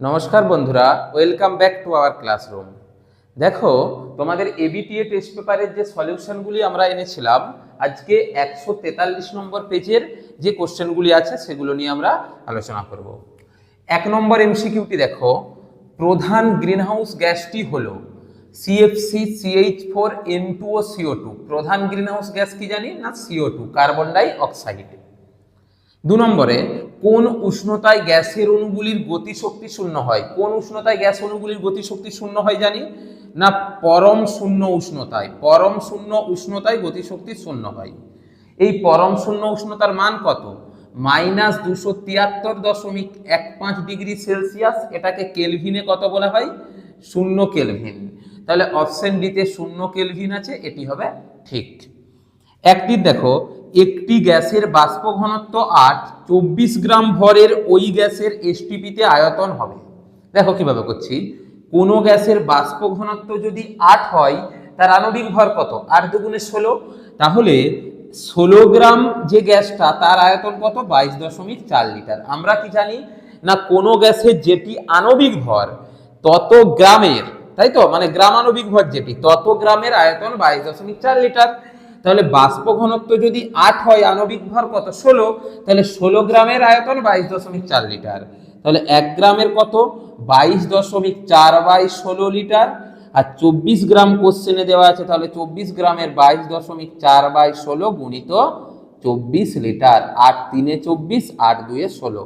নমস্কার বন্ধুরা, welcome back to our classroom. দেখো, তোমাদের এবিটিএ টেস্ট পেপারের যে সলিউশনগুলি আমরা এনেছিলাম, আজকে 143 নম্বর পেজের যে কোশ্চেনগুলি আছে সেগুলো নিয়ে আমরা আলোচনা করব। 1 নম্বর এমসিকিউটি দেখো, প্রধান গ্রিনহাউস গ্যাসটি হলো সিএফসি, CH4, N2O, CO2। প্রধান গ্রিনহাউস গ্যাস কি জানি না? CO2, carbon die oxide. 2 নম্বরে, কোন উষ্ণতায় গ্যাসের অণুগুলির গতিশক্তি শূন্য হয়? কোন উষ্ণতায় গ্যাস অণুগুলির গতিশক্তি শূন্য হয় জানি না? পরম শূন্য উষ্ণতায়। পরম শূন্য উষ্ণতায় গতিশক্তি শূন্য হয়। এই পরম শূন্য উষ্ণতার মান কত? -273.15 ডিগ্রি সেলসিয়াস। এটাকে কেলভিনে কত বলা হয়? 0 কেলভিন। তাহলে অপশন ডিতে 0 কেলভিন আছে, এটি হবে ঠিক। একটি দেখো, একটি গ্যাসের বাষ্প ঘনত্ব 8, 24 গ্রাম ভরের ওই গ্যাসের এসটিপিতে আয়তন হবে। দেখো কিভাবে করছি। কোন গ্যাসের বাষ্প ঘনত্ব যদি 8 হয়, তার আণবিক ভর কত? 8 দুগুণে 16। তাহলে 16 গ্রাম যে গ্যাসটা, তার আয়তন কত? 22.4 লিটার। আমরা কি জানি না, কোন গ্যাসের যেটি আণবিক ভর তত গ্রামের, তাই তো, মানে গ্রাম আণবিক ভর যেটি, তত গ্রামের আয়তন 22.4 লিটার। তাহলে বাষ্প ঘনত্ব যদি 8 হয়, আণবিক ভর কত? 16। তাহলে 16 গ্রামের আয়তন 22.4 লিটার। তাহলে 1 গ্রামের কত? 22.4/16 লিটার। আর 24 গ্রাম কোশ্চেনে দেওয়া আছে, তাহলে 24 গ্রামের 22.4/16 গুণিত 24 লিটার। 8 3 24, 8 2 16।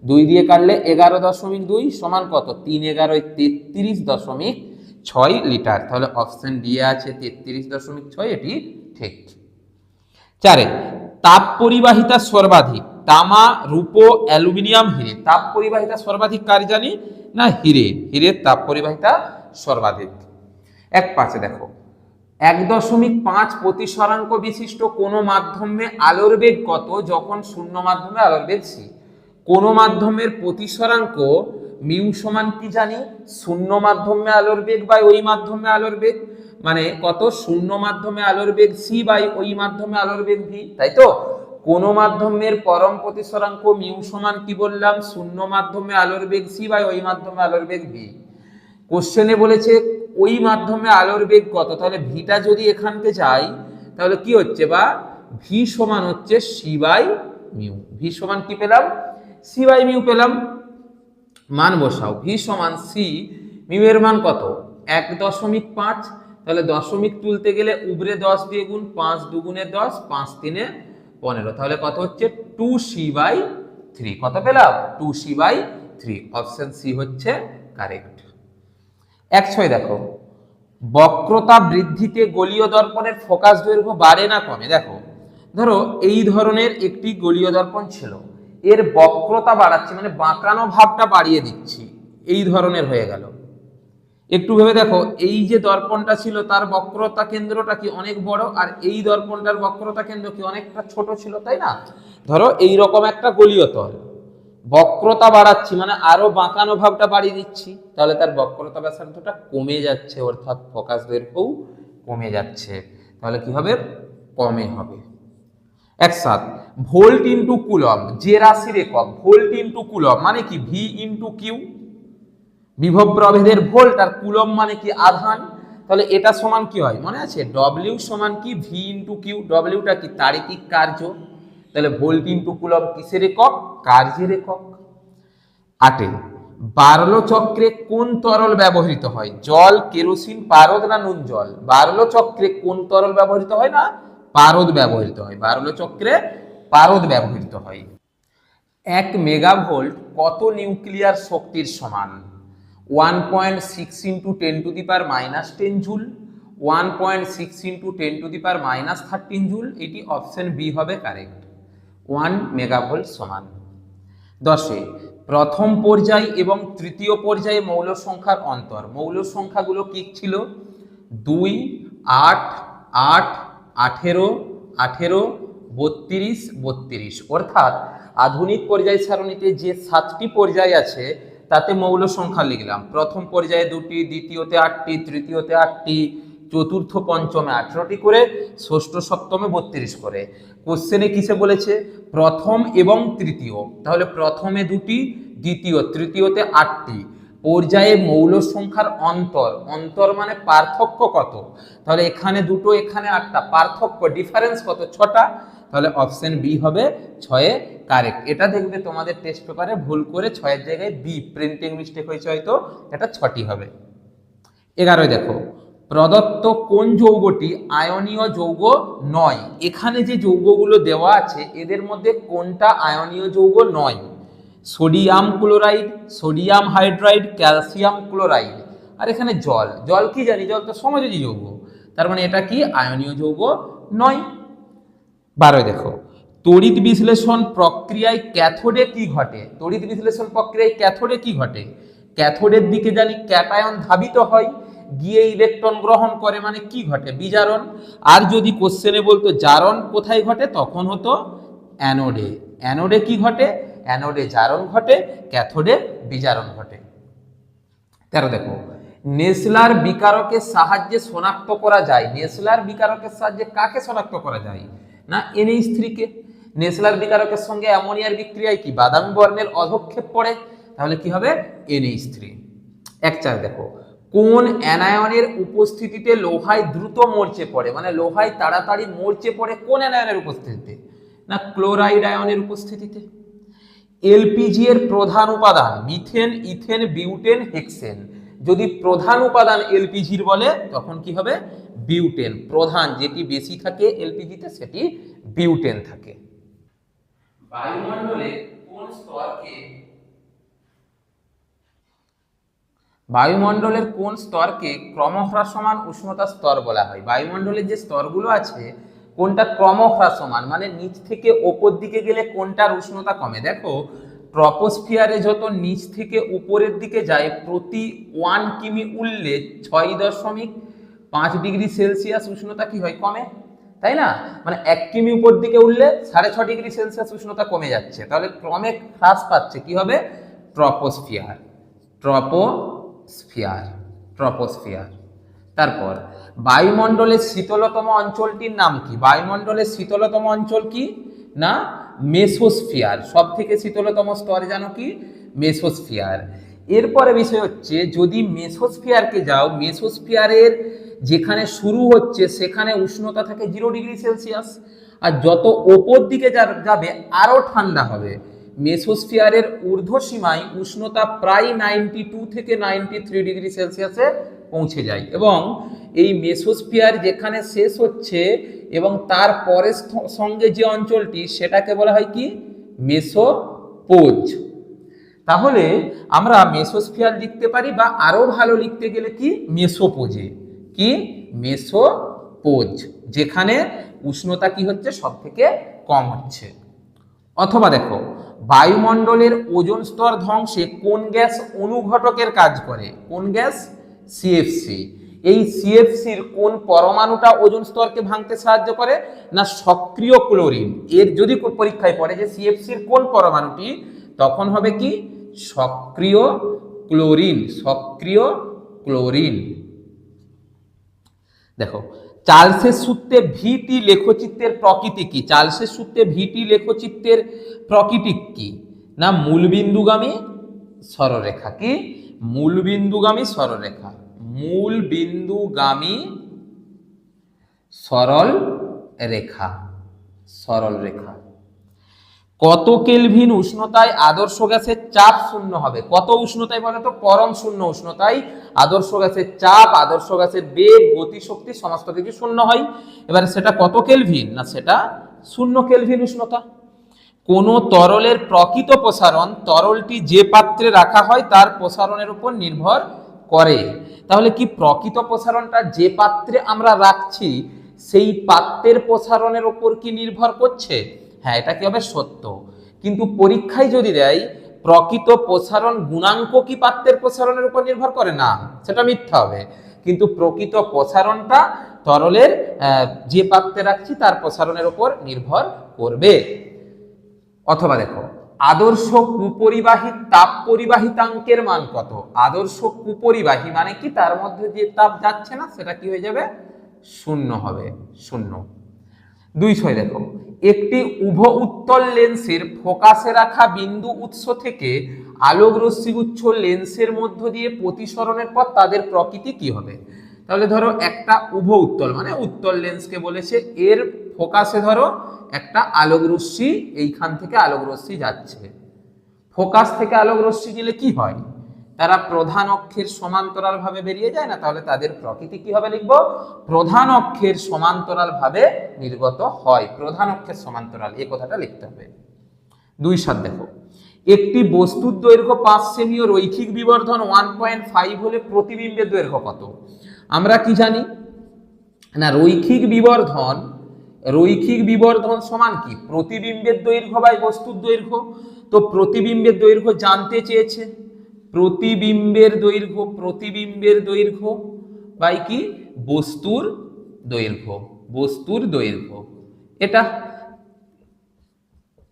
2 দিয়ে কাটলে 11.2 সমান কত? 3 11 33.6 লিটার। তাহলে অপশন ডি আছে 33.6, এটি ঠিক। 4, তাপ পরিবাহিতা সর্বাধিক তামা, রূপো, অ্যালুমিনিয়াম, হিরে। তাপ পরিবাহিতা সর্বাধিক কার জানি না? হিরে। হিরের তাপ পরিবাহিতা সর্বাধিক। 1.5 দেখো, 1.5 প্রতিসরাঙ্ক বিশিষ্ট কোন মাধ্যমে আলোর বেগ কত যখন শূন্য মাধ্যমে আলোর বেগ c? কোন মাধ্যমের প্রতিসরাঙ্ক মিউ সমান কি জানি? শূন্য মাধ্যমে আলোর বেগ বাই ওই মাধ্যমে আলোর বেগ, মানে কত? শূন্য মাধ্যমে আলোর বেগ c বাই ওই মাধ্যমে আলোর বেগ v, তাই তো? কোন মাধ্যমের পরম প্রতিসরাঙ্ক মিউ সমান কি বললাম? শূন্য মাধ্যমে আলোর বেগ c বাই ওই মাধ্যমে আলোর বেগ v। কোশ্চেনে বলেছে ওই মাধ্যমে আলোর বেগ কত, তাহলে ভিটা যদি এখানকে যাই, তাহলে কি হচ্ছে? বা ভি সমান হচ্ছে c বাই মিউ। ভি সমান কি পেলাম? c বাই মিউ পেলাম। মান বসাও। ভি সমান c, মিউ এর মান কত? 1.5। তাহলে দশমিক তুলতে গেলে উপরে 10 দিয়ে গুণ, 5 দুগুণে 10, 5 3 15। তাহলে কত হচ্ছে? 2c/3। কত পেলাম? 2c/3। অপশন সি হচ্ছে কারেক্ট। 1.6 দেখো, বক্রতা বৃদ্ধিতে গলীয় দর্পণের ফোকাস দৈর্ঘ্য বাড়ে না কমে? দেখো, ধরো এই ধরনের একটি গলীয় দর্পণ ছিল, এর বক্রতা বাড়াচ্ছি, মানে বাঁকানো ভাবটা বাড়িয়ে দিচ্ছি, এই ধরনের হয়ে গেল। একটু ভেবে দেখো, এই যে দর্পণটা ছিল তার বক্রতা কেন্দ্রটা কি অনেক বড়, আর এই দর্পণটার বক্রতা কেন্দ্র কি অনেকটা ছোট ছিল, তাই না? ধরো এই রকম একটা গলীয় তল, বক্রতা বাড়াচ্ছি মানে আরো বাঁকানো ভাবটা বাড়িয়ে দিচ্ছি, তাহলে তার বক্রতা ব্যাসার্ধটা কমে যাচ্ছে, অর্থাৎ ফোকাস দৈর্ঘ্যও কমে যাচ্ছে। তাহলে কি হবে? কমে হবে। 1.7, ভোল্ট ইন্টু কুলম যে রাশির একক। ভোল্ট ইন্টু কুলম মানে কি? V into Q. বিভব প্রভেদের ভোল্ট, আর কুলম মানে কি? আধান। তাহলে এটা সমান কি হয় মনে আছে? ডব্লিউ সমান কি? V into Q. ডব্লিউটা কি? তাড়িতিক কার্য। তাহলে ভোল্ট ইন্টু কুলম কিসের একক? কার্যের একক। 8, বার্লো চক্রে কোন তরল ব্যবহৃত হয়? জল, কেরোসিন, পারদ না নুন জল? বার্লো চক্রে কোন তরল ব্যবহৃত হয়? না, পারদ ব্যবহৃত হয়। বার্লো চক্রে পারদ ব্যবহৃত হয়। 1 মেগাভোল্ট কত নিউক্লিয়ার শক্তির সমান? 1.6 × 10⁻⁻10 জুল, 1.6 × 10⁻⁻13 জুল। এটি অপশন বি হবে কারেক্ট। 1 মেগাভোল্ট সমান। 10, প্রথম পর্যায় এবং তৃতীয় পর্যায়ে মৌল সংখ্যার অন্তর। মৌল সংখ্যাগুলো কি ছিল? 2, 8, 8, 18, 18, 32, 32। অর্থাৎ আধুনিক পর্যায় সারণীতে যে 7টি পর্যায় আছে তাতে মৌল সংখ্যা লিখলাম। প্রথম পর্যায়ে 2টি, দ্বিতীয়তে 8টি, তৃতীয়তে 8টি, চতুর্থ পঞ্চমে 18টি করে, ষষ্ঠ সপ্তমে 32 করে। কোশ্চেনে কিসে বলেছে? প্রথম এবং তৃতীয়। তাহলে প্রথমে 2টি, দ্বিতীয় তৃতীয়তে 8টি, পর্যায়ে মৌল সংখ্যার অন্তর, অন্তর মানে পার্থক্য কত, তাহলে এখানে দুটো এখানে আটটা, পার্থক্য ডিফারেন্স কত, 6টা, তাহলে অপশন বি হবে 6 কারেক্ট। এটা দেখবে তোমাদের টেস্ট পেপারে ভুল করে 6-এর জায়গায় বি প্রিন্টিং মিস্টেক হয়েছে, হয়তো এটা 6টি হবে। 11 দেখো, প্রদত্ত কোন যৌগটি আয়নীয় যৌগ নয়? এখানে যে যৌগগুলো দেওয়া আছে এদের মধ্যে কোনটা আয়নীয় যৌগ নয়? Sodium chloride, sodium hydride, calcium chloride, আর এখানে জল। জল কি জানি, জল তো সমযোজী যৌগ, তার মানে এটা কি আয়নীয় যৌগ নয়। 12 দেখো, তড়িৎ বিশ্লেষণ প্রক্রিয়ায় ক্যাথোডে কি ঘটে? তড়িৎ বিশ্লেষণ প্রক্রিয়ায় ক্যাথোডে কি ঘটে? ক্যাথোডের দিকে জানি ক্যাটায়ন ধাবিত হয়, গিয়ে ইলেকট্রন গ্রহণ করে, মানে কি ঘটে? বিজারণ। আর যদি কোশ্চেনে বলতো জারণ কোথায় ঘটে, তখন হতো অ্যানোডে। অ্যানোডে কি ঘটে? অ্যানোডে জারণ ঘটে, ক্যাথোডে বিজারণ ঘটে। 13 দেখো, নেসলার বিকারকের সাহায্যে শনাক্ত করা যায়। নেসলার বিকারকের সাহায্যে কাকে শনাক্ত করা যায়? না NH3 কে। নেসলার বিকারকের সঙ্গে অ্যামোনিয়ার বিক্রিয়ায় কি বাদামি বর্ণের অধক্ষেপ পড়ে, তাহলে কি হবে? NH3। 1-4 দেখো, কোন অ্যানায়নের উপস্থিতিতে লোহায় দ্রুত মরচে পড়ে, মানে লোহায় তাড়াতাড়ি মরচে পড়ে কোন অ্যানায়নের উপস্থিতিতে? না ক্লোরাইড আয়নের উপস্থিতিতে। এলপিজি এর প্রধান উপাদান মিথেন, ইথেন, বিউটেন, হেক্সেন। যদি প্রধান উপাদান এলপিজির বলে তখন কি হবে? বিউটেন। প্রধান যেটি বেশি থাকে এলপিজিতে সেটি বিউটেন থাকে। বায়ুমণ্ডলের কোন স্তরকে বায়ুমণ্ডলের কোন স্তরকে ক্রমহ্রাসমান উষ্ণতা স্তর বলা হয়? বায়ুমণ্ডলের যে স্তরগুলো আছে কোনটা ক্রমহ্রাসমান, মানে নিচ থেকে ওপর দিকে গেলে কোনটার উষ্ণতা কমে? দেখো ট্রপোস্ফিয়ারে যত নিচ থেকে উপরের দিকে যায় প্রতি 1 কিমি উঠলে 6.5 ডিগ্রি সেলসিয়াস উষ্ণতা কি হয়? কমে, তাই না? মানে 1 কিমি উপর দিকে উঠলে 6.5 ডিগ্রি সেলসিয়াস উষ্ণতা কমে যাচ্ছে, তাহলে ক্রমে হ্রাস পাচ্ছে, কি হবে? ট্রপোস্ফিয়ার। Troposphere, troposphere. তারপর বায়ুমণ্ডলের শীতলতম অঞ্চলটির নাম কি? বায়ুমণ্ডলের শীতলতম অঞ্চল কি? না মেসোস্ফিয়ার। সব থেকে শীতলতম স্তর জানো কি? মেসোস্ফিয়ার। এরপরে বিষয় হচ্ছে যদি মেসোস্ফিয়ারকে যাও, মেসোস্ফিয়ারের যেখানে শুরু হচ্ছে সেখানে উষ্ণতা থাকে 0 ডিগ্রি সেলসিয়াস, আর যত ওপর দিকে যাবে আরো ঠান্ডা হবে। মেসোস্ফিয়ারের ঊর্ধ্বসীমায় উষ্ণতা প্রায় 92 থেকে 93 ডিগ্রি সেলসিয়াসে পৌঁছে যায়, এবং এই মেসোস্ফিয়ার যেখানে শেষ হচ্ছে এবং তার পরের সঙ্গে যে অঞ্চলটি সেটাকে বলা হয় কি? মেসোপোজ। তাহলে আমরা মেসোস্ফিয়ার লিখতে পারি, বা আরো ভালো লিখতে গেলে কি? মেসোপোজে। কি? মেসোপোজ, যেখানে উষ্ণতা কি হচ্ছে? সব থেকে কম হচ্ছে। অথবা দেখো, বায়ুমণ্ডলের ওজোন স্তর ধ্বংসে কোন গ্যাস অনুঘটকের কাজ করে? কোন গ্যাস? সিএফসি। এই সিএফসির কোন পরমাণুটা ওজোন স্তরকে ভাঙতে সাহায্য করে? না সক্রিয় ক্লোরিন। এর যদি পরীক্ষায় পড়ে যে সিএফসির কোন পরমাণুটি, তখন হবে কি? সক্রিয় ক্লোরিন। সক্রিয় ক্লোরিন। দেখো, চার্লসের সূত্রে ভিটি লেখচিত্রের প্রকৃতি কি? চার্লসের সূত্রে ভিটি লেখচিত্রের প্রকৃতি কি? না মূলবিন্দুগামী সরলরেখা। কি? মূলবিন্দুগামী সরলরেখা। মূলবিন্দুগামী সরল রেখা। সরল রেখা। কত কেলভিন উষ্ণতায় আদর্শ গ্যাসের চাপ শূন্য হবে? কত উষ্ণতায় বলে তো? পরম শূন্য উষ্ণতায় আদর্শ গ্যাসের চাপ, আদর্শ গ্যাসের বেগ, গতিশক্তি সমস্ত কিছু শূন্য হয়। এবার সেটা কত কেলভিন? না সেটা 0 কেলভিন উষ্ণতা। কোন তরলের প্রকৃত প্রসারণ তরলটি যে পাত্রে রাখা হয় তার প্রসারণের উপর নির্ভর করে। তাহলে কি প্রকৃত প্রসারণটা যে পাত্রে আমরা রাখছি সেই পাত্রের প্রসারণের উপর কি নির্ভর করছে? হ্যাঁ, এটা কি হবে? সত্য। কিন্তু পরীক্ষায় যদি দেয় প্রকৃত প্রসারণ গুণাঙ্ক কি পাত্রের প্রসারণের উপর নির্ভর করে? না, সেটা মিথ্যা হবে। কিন্তু প্রকৃত প্রসারণটা তরলের যে পাত্রে রাখছি তার প্রসারণের উপর নির্ভর করবে। অথবা দেখো, আদর্শ কুপরিবাহী তাপ পরিবাহিতাঙ্কের মান কত? আদর্শ কুপরিবাহী মানে কি? তার মধ্যে যে তাপ যাচ্ছে না সেটা কি হয়ে যাবে? 0 হবে। 0। 2 দেখো, একটি উভ উত্তল লেন্সের ফোকাসে রাখা বিন্দু উৎস থেকে আলোক রশ্মিগুচ্ছ লেন্সের মধ্য দিয়ে প্রতিসরণের পর তাদের প্রকৃতি কি হবে? তাহলে ধরো একটা উভ উত্তল মানে উত্তল লেন্সকে বলেছে, এর ফোকাসে ধরো একটা আলোক রশ্মি, এইখান থেকে আলোক রশ্মি যাচ্ছে, ফোকাস থেকে আলোক রশ্মি গেলে কি হয়? তারা প্রধান অক্ষের সমান্তরাল ভাবে বেরিয়ে যায় না? তাহলে তাদের প্রকৃতি কি হবে লিখবো? প্রধান অক্ষের সমান্তরাল ভাবে নির্গত হয়, প্রধান অক্ষের সমান্তরাল, এই কথাটা লিখতে হবে। 2 দেখো, একটি বস্তুর দৈর্ঘ্য 5 সেমি ও রৈখিক বিবর্ধন 1.5 হলে প্রতিবিম্বের দৈর্ঘ্য কত? আমরা কি জানি না, রৈখিক বিবর্ধন সমান কি? প্রতিবিম্বের দৈর্ঘ্য বাই বস্তুর দৈর্ঘ্য। তো প্রতিবিম্বের দৈর্ঘ্য জানতে চেয়েছে, প্রতিবিম্বের দৈর্ঘ্য বাই কি? বস্তুর দৈর্ঘ্য, এটা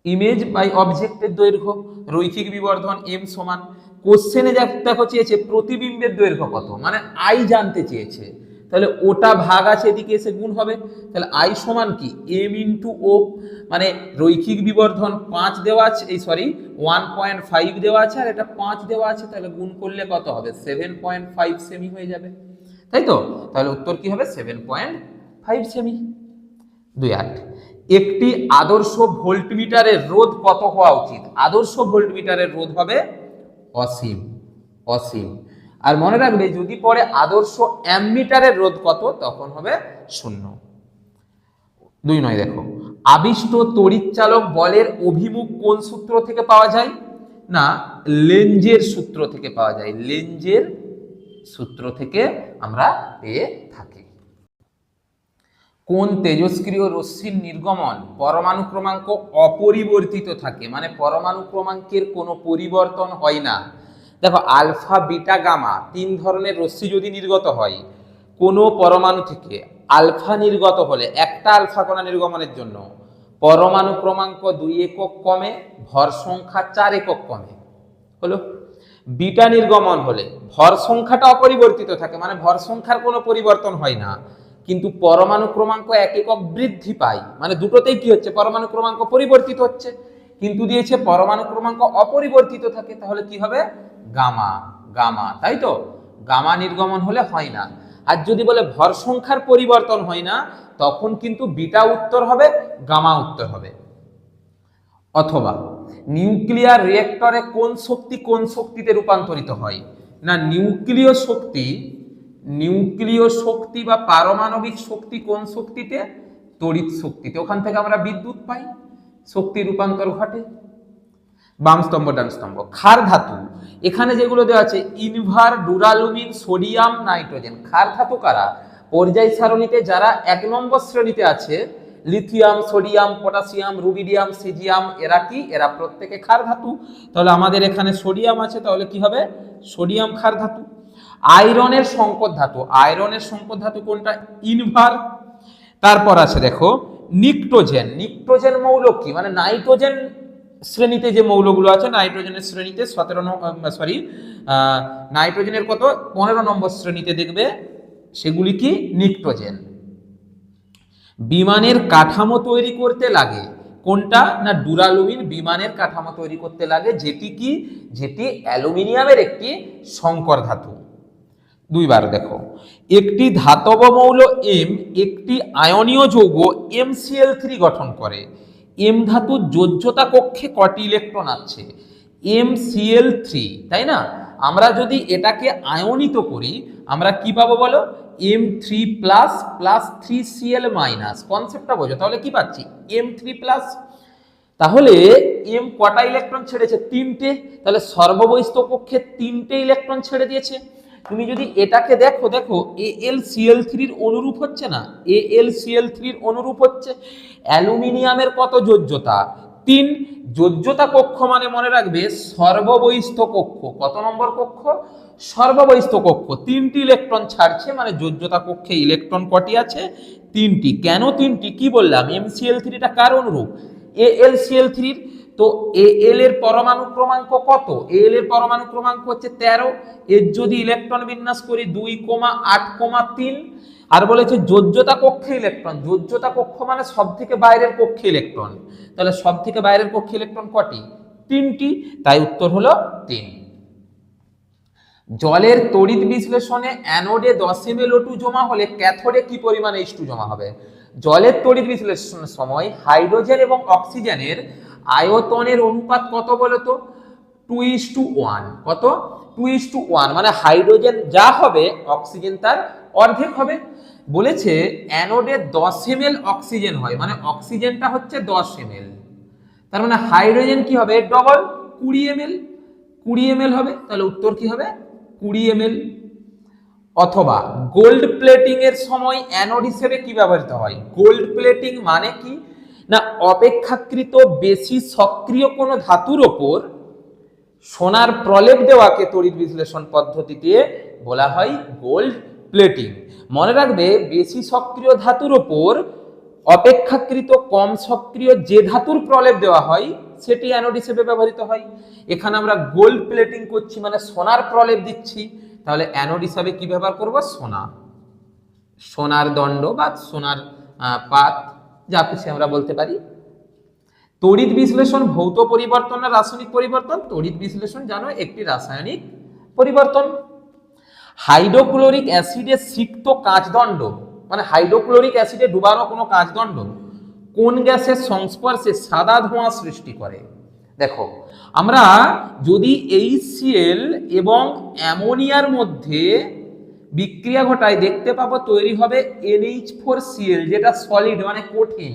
ইমেজ বাই অবজেক্টের দৈর্ঘ্য, রৈখিক বিবর্ধন m সমান। কোশ্চেনে দেখো চেয়েছে প্রতিবিম্বের দৈর্ঘ্য কত, মানে আই জানতে চেয়েছে, তাহলে ওটা ভাগ আছে এদিকে এসে গুণ হবে, তাহলে আই সমান কি? m ইন্টু ও, মানে রৈখিক বিবর্ধন 5 দেওয়া আছে, 1.5 দেওয়া আছে আর এটা 5 দেওয়া আছে, তাহলে গুণ করলে কত হবে? 7.5 সেমি হয়ে যাবে, তাই তো? তাহলে উত্তর কি হবে? 7.5 সেমি। 2 একটি আদর্শ ভোল্টমিটারের রোধ কত হওয়া উচিত? আদর্শ ভোল্টমিটারের রোধ হবে অসীম। আর মনে রাখবে যদি পরে আদর্শ অ্যামমিটারের রোধ কত, তখন হবে 0। 2 দেখো, আবিষ্ট তড়িৎচালক বলের অভিমুখ কোন সূত্র থেকে পাওয়া যায়? না, লেঞ্জের সূত্র থেকে পাওয়া যায়, লেঞ্জের সূত্র থেকে আমরা পেয়ে থাকি। কোন তেজস্ক্রিয় রশ্মির নির্গমন পরমাণু ক্রমাঙ্ক অপরিবর্তিত থাকে, মানে পরমাণু ক্রমাঙ্কের কোনো পরিবর্তন হয় না? দেখো, আলফা বিটা গামা 3 ধরনের রশ্মি যদি নির্গত হয় কোনো পরমাণু থেকে, আলফা নির্গত হলে একটা আলফা কণা নির্গমনের জন্য পরমাণু ক্রমাঙ্ক 2 একক কমে, ভর সংখ্যা 4 একক কমে, হলো। বিটা নির্গমন হলে ভর সংখ্যাটা অপরিবর্তিত থাকে, মানে ভর সংখ্যার কোনো পরিবর্তন হয় না, কিন্তু পরমাণু ক্রমাঙ্ক 1 একক বৃদ্ধি পায়, মানে দুটোতেই কি হচ্ছে? পরমাণু ক্রমাঙ্ক পরিবর্তিত হচ্ছে, কিন্তু দিয়েছে পরমাণু ক্রমাঙ্ক অপরিবর্তিত থাকে, তাহলে কি হবে? গামা, তাই তো? গামা নির্গমন হলে হয় না। আর যদি বলে ভর সংখ্যার পরিবর্তন হয় না, তখন কিন্তু বিটা উত্তর হবে, গামা উত্তর হবে। অথবা নিউক্লিয়ার রিঅ্যাক্টরে কোন শক্তিতে রূপান্তরিত হয়? না, নিউক্লিয় শক্তি বা পারমাণবিক শক্তি কোন শক্তিতে? তড়িৎ শক্তিতে, ওখান থেকে আমরা বিদ্যুৎ পাই, শক্তি রূপান্তর ঘটে। বাম স্তম্ভ ডান স্তম্ভ। ক্ষার ধাতু, এখানে যেগুলো দেওয়া আছে ইনভার, ডুরালুমিন, সোডিয়াম, নাইট্রোজেন, ক্ষার ধাতু কারা? পর্যায় সারণীতে যারা 1 নম্বর শ্রেণীতে আছে, lithium, sodium, potassium, rubidium, caesium, এরা কি? এরা প্রত্যেকে ক্ষার ধাতু। তাহলে আমাদের এখানে সোডিয়াম আছে, তাহলে কি হবে? সোডিয়াম ক্ষার ধাতু। আয়রনের সংকর ধাতু কোনটা? ইনভার। তারপর আছে দেখো নিকটোজেন মৌল কি? মানে নাইট্রোজেন শ্রেণীতে যে মৌলগুলো আছে, নাইট্রোজেনের শ্রেণীতে নাইট্রোজেনের কত? 15 নম্বর শ্রেণীতে দেখবে, সেগুলি কি? নিকটোজেন। বিমানের কাঠামো তৈরি করতে লাগে কোনটা? না, ডুরালুমিন বিমানের কাঠামো তৈরি করতে লাগে, যেটি অ্যালুমিনিয়ামের একটি সংকর ধাতু। 2 দেখো, একটি ধাতব মৌল M একটি আয়নীয় যৌগ MCl3 গঠন করে। M ধাতুর যোজ্যতা কক্ষে কটি ইলেকট্রন আছে? MCl3, তাই না? আমরা যদি এটাকে আয়নিত করি, আমরা কি পাবো বলো? M3+ + 3Cl-। কনসেপ্টটা বোঝো, তাহলে কি পাচ্ছি? M3+। তাহলে M কটা ইলেকট্রন ছেড়েছে? 3টে, তাহলে সর্ববহিস্থ কক্ষে 3টে ইলেকট্রন ছেড়ে দিয়েছে। তুমি যদি এটাকে দেখো AlCl3 অনুরূপ হচ্ছে না? AlCl3 অনুরূপ হচ্ছে। অ্যালুমিনিয়ামের কত যোজ্যতা? 3। যোজ্যতা কক্ষ মানে মনে রাখবে সর্ববহিস্থ কক্ষ। কত নম্বর কক্ষ? সর্ববহিস্থ কক্ষ। 3টি ইলেকট্রন ছাড়ছে, মানে যোজ্যতা কক্ষে ইলেকট্রন কটি আছে? 3টি। কেন 3টি? কি বললাম? MCl3টা কার অনুরূপ? AlCl3। তো Al এর পরমাণু ক্রমাঙ্ক কত? Al এর পরমাণু ক্রমাঙ্ক হচ্ছে 13। এর যদি ইলেকট্রন বিন্যাস করি 2,8,3, আর বলেছে যোজ্যতা কক্ষে ইলেকট্রন, যোজ্যতা কক্ষ মানে সব থেকে বাইরের কক্ষে ইলেকট্রন, তাহলে সব থেকে বাইরের কক্ষে ইলেকট্রন কটি? 3টি, তাই উত্তর হলো 3। জলের তড়িৎ বিশ্লেষণে অ্যানোডে 10 ml O2 জমা হলে ক্যাথোডে কি পরিমাণ H2 জমা হবে? জলের তড়িৎ বিশ্লেষণের সময় হাইড্রোজেন এবং অক্সিজেনের আয়তনের অনুপাত কত বলতো? 2:1। কত? 2:1, মানে হাইড্রোজেন যা হবে অক্সিজেন তার অর্ধেক হবে। বলেছে অ্যানোডে 10 ml অক্সিজেন হয়, মানে অক্সিজেনটা হচ্ছে 10 ml, তার মানে হাইড্রোজেন কি হবে? ডবল, 20 ml, 20 ml হবে, তাহলে উত্তর কি হবে? 20 ml। অথবা গোল্ড প্লেটিং এর সময় অ্যানোড হিসেবে কি ব্যবহৃত হয়? গোল্ড প্লেটিং মানে কি না, অপেক্ষাকৃত বেশি সক্রিয় কোনো ধাতুর ওপর সোনার প্রলেপ দেওয়াকে তড়িৎ বিশ্লেষণ পদ্ধতিতে বলা হয় গোল্ড প্লেটিং। মনে রাখবে, বেশি সক্রিয় ধাতুর ওপর অপেক্ষাকৃত কম সক্রিয় যে ধাতুর প্রলেপ দেওয়া হয় সেটি অ্যানোড হিসেবে ব্যবহৃত হয়। এখানে আমরা গোল্ড প্লেটিং করছি মানে সোনার প্রলেপ দিচ্ছি, তাহলে অ্যানোড হিসাবে কি ব্যবহার করব? সোনা, সোনার দণ্ড বা সোনার পাত, যা কিছু আমরা বলতে পারি। তড়িৎ বিশ্লেষণ ভৌত পরিবর্তন না রাসায়নিক পরিবর্তন? তড়িৎ বিশ্লেষণ জানো একটি রাসায়নিক পরিবর্তন। হাইড্রোক্লোরিক অ্যাসিডে সিক্ত কাঁচদণ্ড, মানে হাইড্রোক্লোরিক অ্যাসিডে ডুবানো কোনো কাঁচদণ্ড কোন গ্যাসের সংস্পর্শে সাদা ধোঁয়া সৃষ্টি করে? দেখো, আমরা যদি HCl এবং অ্যামোনিয়ার মধ্যে বিক্রিয়া ঘটায় দেখতে পাবো তৈরি হবে NH4Cl, যেটা সলিড মানে কঠিন,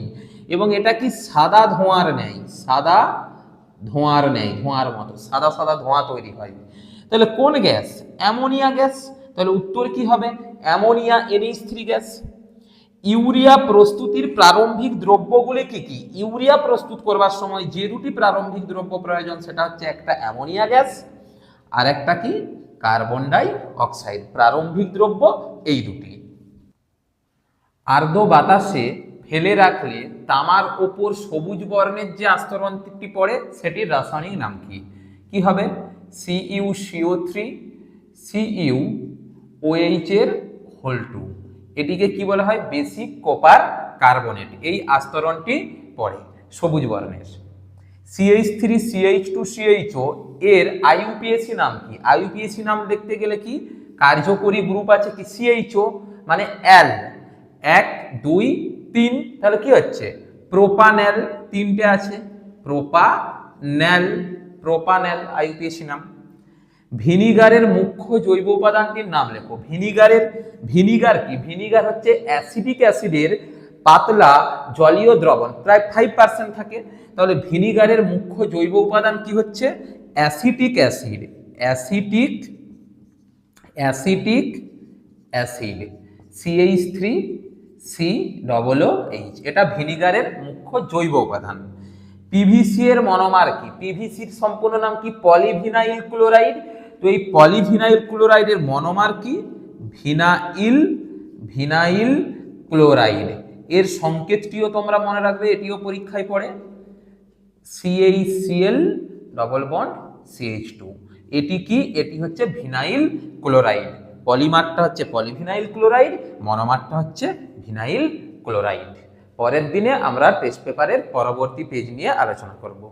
এবং এটা কি সাদা ধোঁয়ার ন্যায়, সাদা ধোঁয়ার ন্যায়, ধোঁয়ার মতো সাদা সাদা ধোঁয়া তৈরি হয়। তাহলে কোন গ্যাস? Ammonia gas. তাহলে উত্তর কি হবে? Ammonia NH3 gas. ইউরিয়া প্রস্তুতির প্রারম্ভিক দ্রব্যগুলি কি কি? ইউরিয়া প্রস্তুত করবার সময় যে দুটি প্রারম্ভিক দ্রব্য প্রয়োজন সেটা হচ্ছে একটা অ্যামোনিয়া গ্যাস আর একটা কি? Carbon die oxide. প্রারম্ভিক দ্রব্য এই দুটি। আর্দ্র বাতাসে ফেলে রাখলে তামার ওপর সবুজ বর্ণের যে আস্তরণটি পড়ে সেটির রাসায়নিক নাম কি? কি হবে? CuCO3 CuOH এর হোল 2, এটিকে কি বলা হয়? Basic copper carbonate. এই আস্তরণটি পড়ে সবুজ বর্ণের। CH3CH2CHO এর IUPAC নাম কি? IUPAC নাম দেখতে গেলে কি কার্যকরী গ্রুপ আছে কি? CHO মানে L, 1 2 3, তাহলে কি হচ্ছে? প্রোপানেল, তিনটে আছে, প্রোপানেল, প্রোপানেল IUPAC নাম। ভিনিগারের মুখ্য জৈব উপাদানটির নাম লেখো। ভিনিগার কি? ভিনিগার হচ্ছে অ্যাসিডিক অ্যাসিডের পাতলা জলীয় দ্রবণ, প্রায় 5% থাকে। তাহলে ভিনিগারের মুখ্য জৈব উপাদান কি হচ্ছে? Acetic acid, acetic acid CH3COOH, এটা ভিনিগারের মুখ্য জৈব উপাদান। পিভিসি এর মনোমার কি? পিভিসির সম্পূর্ণ নাম কি? Polyvinyl chloride. তো এই পলিভিনাইল ক্লোরাইডের মনোমার কি? Vinyl chloride. এর সংকেতটিও তোমরা মনে রাখবে, এটিও পরীক্ষায় পড়ে, CHCl ডবল বন্ড CH2। এটি কি? এটি হচ্ছে ভিনাইল ক্লোরাইড। পলিমারটা হচ্ছে পলিভিনাইল ক্লোরাইড, মনোমারটা হচ্ছে ভিনাইল ক্লোরাইড। পরের দিনে আমরা টেস্ট পেপারের পরবর্তী পেজ নিয়ে আলোচনা করব।